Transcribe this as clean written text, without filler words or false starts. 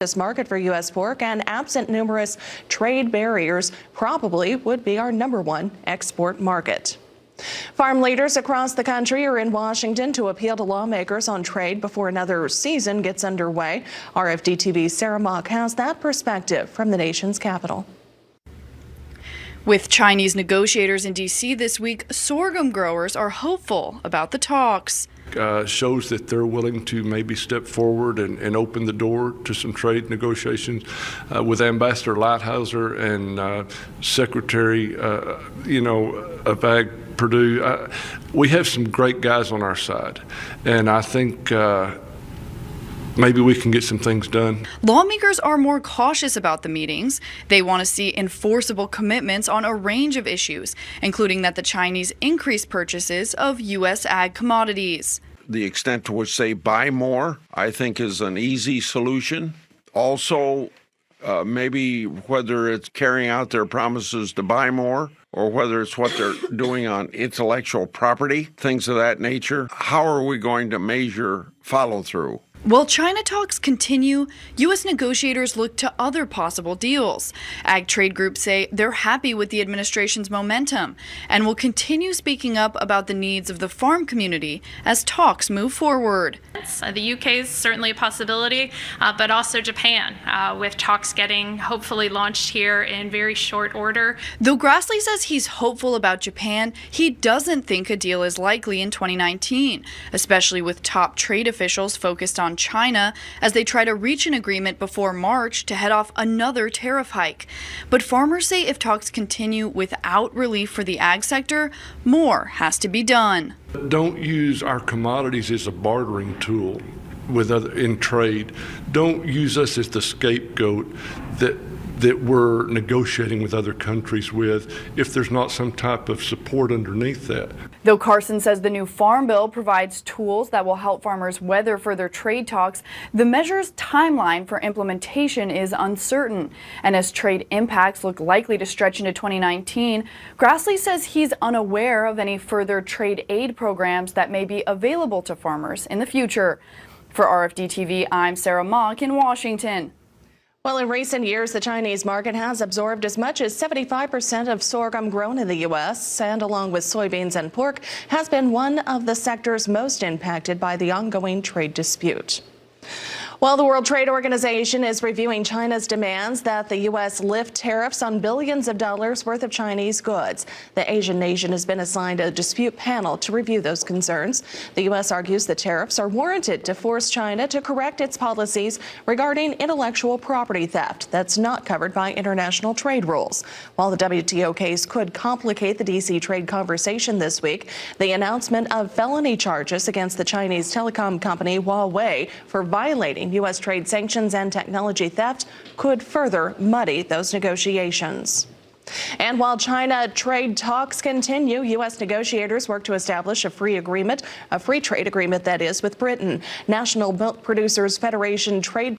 This market for U.S. pork, and absent numerous trade barriers, probably would be our #1 export market. Farm leaders across the country are in Washington to appeal to lawmakers on trade before another season gets underway. RFD-TV's Sarah Mock has that perspective from the nation's capital. With Chinese negotiators in D.C. this week, sorghum growers are hopeful about the talks. Shows that they're willing to maybe step forward and open the door to some trade negotiations with Ambassador Lighthizer and Secretary, of Ag Purdue. We have some great guys on our side, and I think maybe we can get some things done. Lawmakers are more cautious about the meetings. They want to see enforceable commitments on a range of issues, including that the Chinese increase purchases of U.S. ag commodities. The extent to which they buy more, I think, is an easy solution. Also, maybe whether it's carrying out their promises to buy more, or whether it's what they're doing on intellectual property, things of that nature. How are we going to measure follow-through? While China talks continue, U.S. negotiators look to other possible deals. Ag trade groups say they're happy with the administration's momentum and will continue speaking up about the needs of the farm community as talks move forward. The UK is certainly a possibility, but also Japan, with talks getting hopefully launched here in very short order. Though Grassley says he's hopeful about Japan, he doesn't think a deal is likely in 2019, especially with top trade officials focused on China as they try to reach an agreement before March to head off another tariff hike. But farmers say if talks continue without relief for the ag sector, more has to be done. Don't use our commodities as a bartering tool in trade. Don't use us as the scapegoat that we're negotiating with other countries with if there's not some type of support underneath that. Though Carson says the new farm bill provides tools that will help farmers weather further trade talks, the measure's timeline for implementation is uncertain. And as trade impacts look likely to stretch into 2019, Grassley says he's unaware of any further trade aid programs that may be available to farmers in the future. For RFD-TV, I'm Sarah Mock in Washington. Well, in recent years, the Chinese market has absorbed as much as 75% of sorghum grown in the U.S., and along with soybeans and pork, has been one of the sectors most impacted by the ongoing trade dispute. Well, the World Trade Organization is reviewing China's demands that the U.S. lift tariffs on billions of dollars worth of Chinese goods. The Asian nation has been assigned a dispute panel to review those concerns. The U.S. argues the tariffs are warranted to force China to correct its policies regarding intellectual property theft that's not covered by international trade rules. While the WTO case could complicate the D.C. trade conversation this week, the announcement of felony charges against the Chinese telecom company Huawei for violating U.S. trade sanctions and technology theft could further muddy those negotiations. And while China trade talks continue, U.S. negotiators work to establish a free trade agreement that is, with Britain. National Milk Producers Federation trade